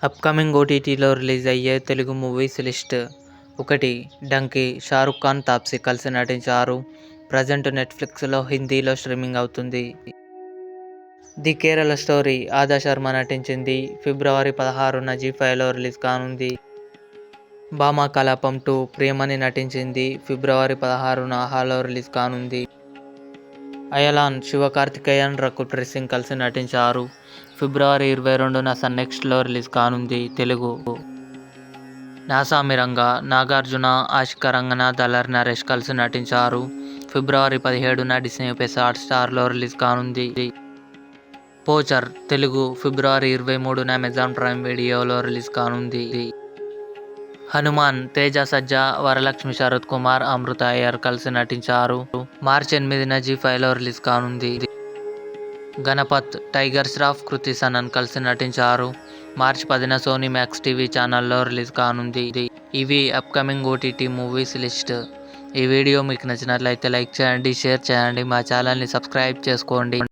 Upcoming ఓటీటీలో release అయ్యే Telugu movies list. 1. Donkey. Shahrukh Khan, Taapsee కలిసి నటించారు. ప్రజెంట్ నెట్ఫ్లిక్స్లో హిందీలో స్ట్రీమింగ్ అవుతుంది. The Kerala story. ఆదా శర్మ నటించింది. ఫిబ్రవరి 16న జీ5లో రిలీజ్ కానుంది. భామా కలాపం 2. ప్రియమణి నటించింది. ఫిబ్రవరి 16న ఆహాలో రిలీజ్ కానుంది. అయలాన్. శివకార్తికేయన్, రకుల్ సింగ్ కలిసి నటించారు. ఫిబ్రవరి 22న సన్నెక్స్ట్లో రిలీజ్ కానుంది. తెలుగు. నాసామిరంగా. నాగార్జున, ఆశికా రంగనాథ్, అల్లరి నరేష్ కలిసి నటించారు. ఫిబ్రవరి 17న డిస్నీ+ హాట్స్టార్లో రిలీజ్ కానుంది. పోచర్. తెలుగు. ఫిబ్రవరి 23న అమెజాన్ ప్రైమ్ వీడియోలో రిలీజ్ కానుంది. హనుమాన్. తేజ సజ్జా, వరలక్ష్మి శరత్ కుమార్, అమృత అయ్యర్ కలిసి నటించారు. మార్చి 8న జీ5లో రిలీజ్ కానుంది. గణపత్. టైగర్ ష్రాఫ్, కృతి సనన్ కలిసి నటించారు. మార్చి 10న సోనీ మ్యాక్స్ టీవీ ఛానల్లో రిలీజ్ కానుంది. ఇవి అప్కమింగ్ ఓటీటీ మూవీస్ లిస్ట్. ఈ వీడియో మీకు నచ్చినట్లయితే లైక్ చేయండి, షేర్ చేయండి, మా ఛానల్ని సబ్స్క్రైబ్ చేసుకోండి.